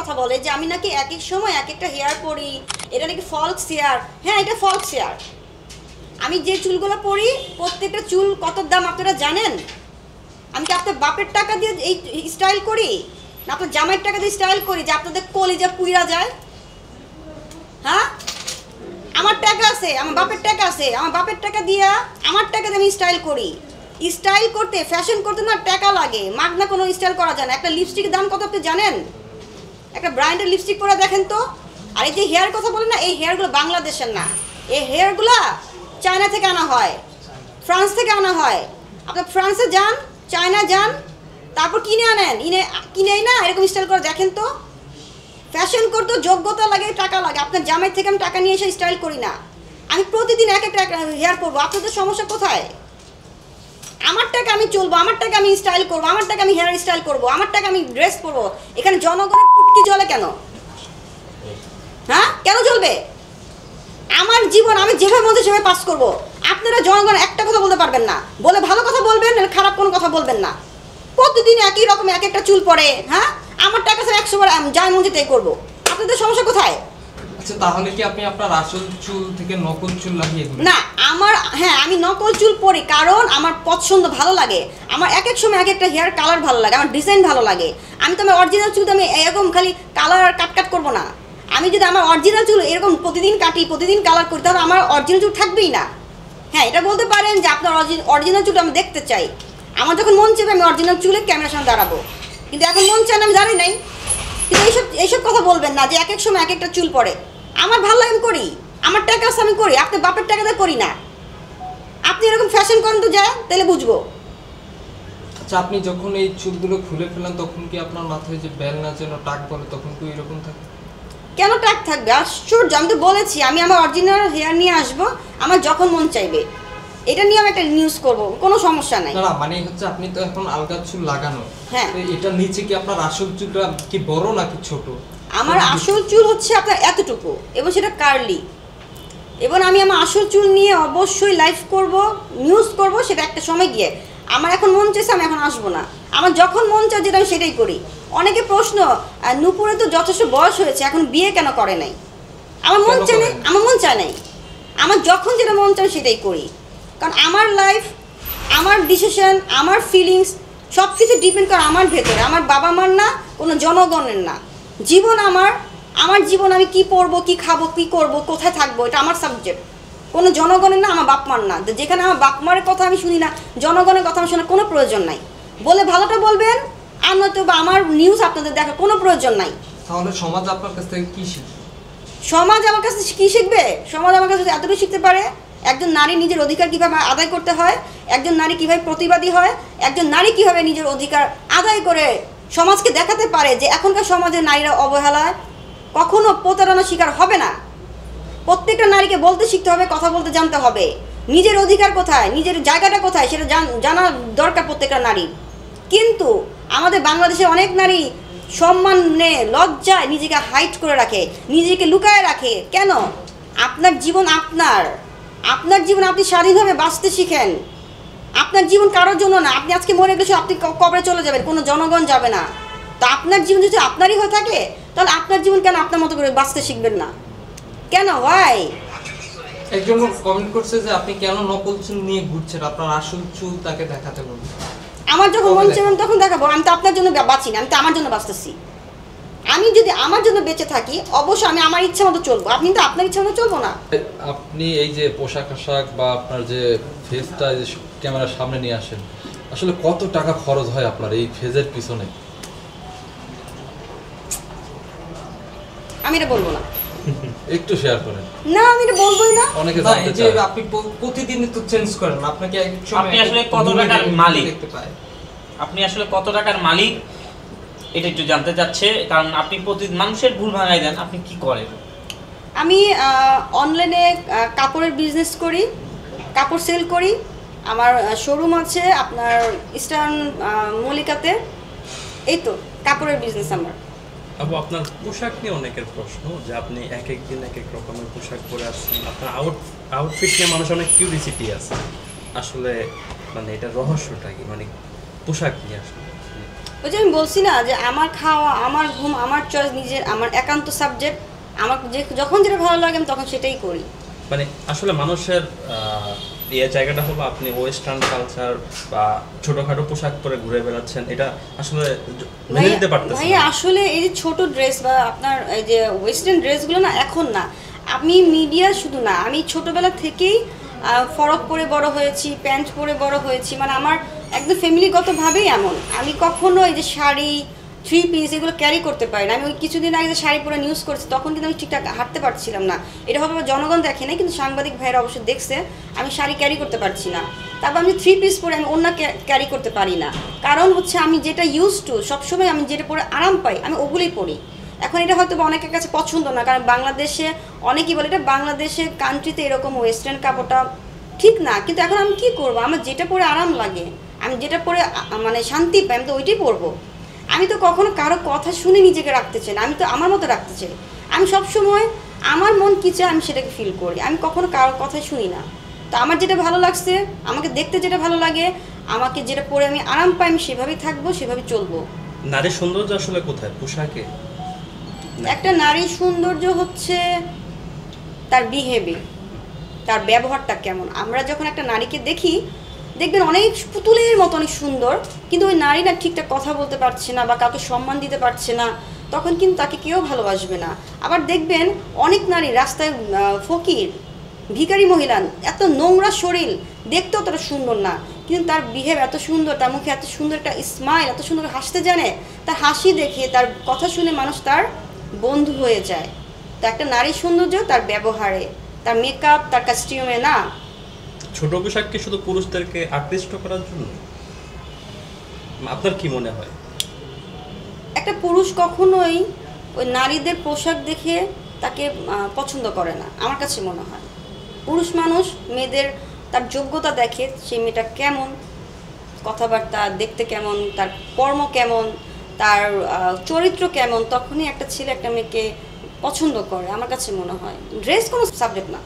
কথা বলে যে আমি নাকি এক এক সময় এক একটা হেয়ার পরি, এটা নাকি ফলস হেয়ার। হ্যাঁ, এটা ফলস হেয়ার। আমি যে চুলগুলো পরি প্রত্যেকটা চুল কত দাম আপনারা জানেন? আমি কি আপনার বাপের টাকা দিয়ে এই স্টাইল করি, না আপনার জামাইয়ের টাকা দিয়ে স্টাইল করি যে আপনাদের কলিজা পুইরা যায়? হ্যাঁ, আমার টাকা আছে, আমার বাপের টাকা আছে, আমার বাপের টাকা দিয়া আমার টাকা দিয়ে আমি স্টাইল করি। স্টাইল করতে, ফ্যাশন করতে না টাকা লাগে, মাগনা কোনো স্টাইল করা যায় না। একটা লিপস্টিকের দাম কত আপনি জানেন? একটা ব্র্যান্ডের লিপস্টিক পরে দেখেন তো। আর এই যে হেয়ার কথা বলেন না, এই হেয়ারগুলো বাংলাদেশের না, এই হেয়ারগুলো চায়না থেকে আনা হয়, ফ্রান্স থেকে আনা হয়। আপনার ফ্রান্সে যান, চায়না যান, তারপর কিনে আনেন, কিনেই না এরকম স্টাইল করে দেখেন তো। ফ্যাশন করতে যোগ্যতা লাগে, টাকা লাগে। আপনার জামাই থেকে আমি টাকা নিয়ে এসে স্টাইল করি না। আমি প্রতিদিন এক একটা হেয়ার করবো। আপনাদের সমস্যা কোথায়? আমার টাকা আমি চলবো, আমার টাকা আমি স্টাইল করবো, আমার টাকা আমি হেয়ার স্টাইল করবো, আমার টাকা আমি ড্রেস পরবো। এখানে জনগণের ফুটকি জ্বলে কেন? হ্যাঁ, কেন জ্বলবে? আমার জীবন আমি যেভাবে মধ্যে সেভাবে পাস করবো। আপনারা জনগণ একটা কথা বলতে পারবেন না, বলে ভালো কথা বলবেন, খারাপ কোনো কথা বলবেন না। প্রতিদিন একই রকম এক একটা চুল পরে। হ্যাঁ, আমার টাকা স্যার 100 বার যাই মন তাই করবো। আপনাদের সমস্যা কোথায়? আচ্ছা, তাহলে কি আপনি আপনার আসল চুল থেকে নকল চুল লাগিয়ে দিবেন? না, আমার, হ্যাঁ, আমি নকল চুল পরি কারণ আমার পছন্দ, ভালো লাগে। আমার এক এক সময় এক একটা হেয়ার কালার ভালো লাগে, আমার ডিজাইন ভালো লাগে। আমি তো আমার অরিজিনাল চুল আমি এরকম খালি কালার কাট করবো না। আমি যদি আমার অরিজিনাল চুল এরকম প্রতিদিন কাটি, প্রতিদিন কালার করি, তাহলে আমার অরিজিনাল চুল থাকবেই না। হ্যাঁ, এটা বলতে পারেন যে আপনার অরিজিনাল চুলটা আমি দেখতে চাই। আমার যখন মন চাইবে আমি অরিজিনাল চুলে ক্যামেরার সামনে দাঁড়াবো, কিন্তু এখন মন চায় না, আমি দাঁড়াই নাই। কিন্তু এইসব কথা বলবেন না যে এক এক সময় এক একটা চুল পরে। আমার ভালো লাগে আমি করি, আমার টাকা আছে আমি করি, আপনার বাপের টাকা দিয়ে করি না। আপনি এরকম ফ্যাশন করেন তো যায়, তাহলে বুঝবো। আচ্ছা, আপনি যখন এই চুলগুলো খুলে ফেলেন তখন কি আপনার মাথায় যে বেল না যেন টাক পড়ে, তখন কি এরকম থাকে? কেন টাক থাকবে? আশ্চর্য, আমি তো বলেছি আমি আমার অরিজিনাল হেয়ার নিয়ে আসবো আমার যখন মন চাইবে। এটা নিয়ে আমি একটা নিউজ করবো, কোনো সমস্যা নাই। না না, মানে হচ্ছে আপনি তো এখন আলগা চুল লাগানো। হ্যাঁ, এটা নিচে কি আপনার আসল চুলটা কি বড় নাকি ছোট? আমার আসল চুল হচ্ছে আপনার এতটুকু এবং সেটা কার্লি। এবং আমি আমার আসল চুল নিয়ে অবশ্যই লাইভ করব, নিউজ করব, সেটা একটা সময় গিয়ে। আমার এখন মন চাইছে, আমি এখন আসবো না। আমার যখন মন চায় যেটা আমি সেটাই করি। অনেকে প্রশ্ন, নূপুরে তো যথেষ্ট বয়স হয়েছে, এখন বিয়ে কেন করে নাই? আমার মন চায় নাই, আমার মন চায় নাই। আমার যখন যেটা মন চায় সেটাই করি। কারণ আমার লাইফ, আমার ডিসিশন, আমার ফিলিংস সব কিছু ডিপেন্ড করে আমার ভেতরে, আমার বাবা মার না, কোনো জনগণের না। জীবন আমার, আমার জীবন আমি কি পড়বো, কি খাবো, কি করব, কোথায় থাকবো, এটা আমার সাবজেক্ট। কোনো জনগণের না, আমার বাপ মার না। যেখানে আমার বাপ মারের কথা আমি শুনি না, জনগণের কথা আমার শোনার কোনো প্রয়োজন নাই। বলে ভালোটা বলবেন, আর নয়তো বা আমার নিউজ আপনাদের দেখার কোনো প্রয়োজন নাই। তাহলে সমাজ আপনার কাছ থেকে কি শিখবে? সমাজ আমার কাছে কি শিখবে? সমাজ আমার কাছে এতটুকু শিখতে পারে একজন নারী নিজের অধিকার কীভাবে আদায় করতে হয়, একজন নারী কীভাবে প্রতিবাদী হয়, একজন নারী কীভাবে নিজের অধিকার আদায় করে সমাজকে দেখাতে পারে যে এখনকার সমাজে নারীরা অবহেলায় কখনো প্রতারণার শিকার হবে না। প্রত্যেকটা নারীকে বলতে শিখতে হবে, কথা বলতে জানতে হবে। নিজের অধিকার কোথায়, নিজের জায়গাটা কোথায় সেটা জানা দরকার প্রত্যেকটা নারী। কিন্তু আমাদের বাংলাদেশে অনেক নারী সম্মানে, লজ্জায় নিজেকে হাইড করে রাখে, নিজেকে লুকায় রাখে। কেন? আপনার জীবন আপনার, আপনার জীবন আপনি স্বাধীনভাবে বাঁচতে শিখেন। আপনার জীবন কারোর জন্য না। আপনি আজকে মরে গেলে আপনি কবরে চলে যাবেন, কোনো জনগণ যাবে না। তো আপনার জীবন যদি আপনারই হয়ে থাকে, তাহলে আপনার জীবন কেন আপনার মতো করে বাঁচতে শিখবেন না? কেন? ওয়াই? একজন কমেন্ট করছে যে আপনি কেন নকল চুল নিয়ে ঘুরছেন, আপনার আসল চুল তাকে দেখাতে বলুন। আমার যখন মন চাই তখন দেখাবো। আমি তো আপনার জন্য বাঁচি না, আমি তো আমার জন্য বাঁচতেছি। আমি যদি আমার জন্য বেঁচে থাকি, অবশ্যই আমি আমার ইচ্ছা মতো চলবো। আপনি তো আপনার ইচ্ছা মতো চলবো না। আপনি এই যে পোশাক আশাক বা আপনার যে ফেসটা ক্যামেরার সামনে নিয়ে আসেন, আসলে কত টাকা খরচ হয় আপনার এই ফেজের পিছনে? আমি এটা বলবো না। একটু শেয়ার করেন। না, আমি এটা বলবোই না। অনেকে না, জানতে এই যে চায়। আপনি প্রতিদিন তো চেঞ্জ করেন, আপনাকে এক সময় আপনি আসলে কত টাকার মালিক দেখতে পায়। আপনি আসলে কত টাকার মালিক এটা একটু জানতে চাচ্ছে। কারণ আপনি প্রতিদিন মানুষের ভুল ভাঙাই দেন, আপনি কি করেন? আমি অনলাইনে কাপড়ের বিজনেস করি, কাপড় সেল করি। আমার শোরুম আছে আপনার ইস্টার্ন মল্লিকাতে। এই তো কাপড়ের বিজনেস আমার। আপু, আপনার পোশাক নিয়ে অনেকের প্রশ্ন যে আপনি এক এক দিন এক এক রকমের পোশাক পরে আসছেন। আপনার আউটফিট নিয়ে মানুষ অনেক কিউরিসিটি আছে, আসলে মানে এটা রহস্যটা কি, মানে পোশাক নিয়ে আসলে? ওই যে আমি বলছি না যে আমার খাওয়া, আমার ঘুম, আমার চয়েস, নিজের, আমার একান্ত সাবজেক্ট। আমার যখন যেটা ভালো লাগে আমি তখন সেটাই করি। মানে আসলে মানুষের জায়গাটা হলো আপনি ওয়েস্টার্ন কালচার বা ছোটখাটো পোশাক পরে ঘুরে বেড়াচ্ছেন, এটা আসলে মেনে নিতে পারতেছেন না। ভাইয়া আসলে এই যে ছোট ড্রেস বা আপনার এই যে ওয়েস্টার্ন ড্রেসগুলো না, এখন না, আমি মিডিয়া শুধু না, আমি ছোটবেলা থেকেই ফরক পরে বড় হয়েছি, প্যান্ট পরে বড় হয়েছি, মানে আমার একদম ফ্যামিলিগতভাবেই এমন। আমি কখনো এই যে শাড়ি, 3 পিস এগুলো ক্যারি করতে পারি না। আমি ওই কিছুদিন আগে যে শাড়ি পরে নিউজ করছি তখন কিন্তু আমি ঠিকঠাক হাঁটতে পারছিলাম না। এটা হবে জনগণ দেখে না, কিন্তু সাংবাদিক ভাইয়েরা অবশ্যই দেখছে আমি শাড়ি ক্যারি করতে পারছি না। তারপর আমি 3 পিস পরে আমি অন্য ক্যারি করতে পারি না, কারণ হচ্ছে আমি যেটা ইউজ টু, সবসময় আমি যেটা পরে আরাম পাই আমি ওগুলোই পরি। এখন এটা হয়তো অনেকের কাছে পছন্দ না, কারণ বাংলাদেশে অনেকেই বলে এটা বাংলাদেশের কান্ট্রিতে এরকম ওয়েস্টার্ন কাপড়টা ঠিক না। কিন্তু এখন আমি কি করব, আমার যেটা পরে আরাম লাগে, আমি যেটা পরে মানে শান্তি পাই, আমি তো ওইটাই পরবো। আমি তো কখনো কারো কথা শুনে নিজেকে রাখতে চাই না, আমি তো আমার মতো রাখতে চাই। আমি সবসময় আমার মন কী চায় আমি সেটাকে ফিল করি, আমি কখনো কারোর কথা শুনি না। তো আমার যেটা ভালো লাগছে, আমাকে দেখতে যেটা ভালো লাগে, আমাকে যেটা পরে আমি আরাম পাই, আমি সেভাবেই থাকবো, সেভাবেই চলবো। নারীর সৌন্দর্য আসলে কোথায়? পোশাকে? একটা নারীর সৌন্দর্য হচ্ছে তার বিহেভিয়ার, তার ব্যবহারটা কেমন। আমরা যখন একটা নারীকে দেখি, দেখবেন অনেক পুতুলের মতো অনেক সুন্দর, কিন্তু ওই নারী না ঠিকঠাক কথা বলতে পারছে না বা কাউকে সম্মান দিতে পারছে না, তখন কিন্তু তাকে কেউ ভালোবাসবে না। আবার দেখবেন অনেক নারী রাস্তায় ফকির, ভিখারি মহিলা, এত নোংরা শরীর, দেখতে অতটা সুন্দর না, কিন্তু তার বিহেভ এত সুন্দর, তার মুখে এত সুন্দর একটা স্মাইল, এত সুন্দর হাসতে জানে, তার হাসি দেখে, তার কথা শুনে মানুষ তার বন্ধু হয়ে যায়। তো একটা নারীর সৌন্দর্য তার ব্যবহারে, তার মেকআপ, তার কস্টিউমে না। ছোট পোশাক কি শুধু পুরুষদেরকে আকৃষ্ট করার জন্য? আপনার কি মনে হয়? একটা পুরুষ কখনোই ওই নারীদের পোশাক দেখে তাকে পছন্দ করে না, আমার কাছে মনে হয়। পুরুষ মানুষ মেয়েদের তার যোগ্যতা দেখে, সেই মেয়েটা কেমন, কথাবার্তা দেখতে কেমন, তার কর্ম কেমন, তার চরিত্র কেমন, তখনই একটা ছেলে একটা মেয়েকে পছন্দ করে, আমার কাছে মনে হয়। ড্রেস কোনো সাবজেক্ট না।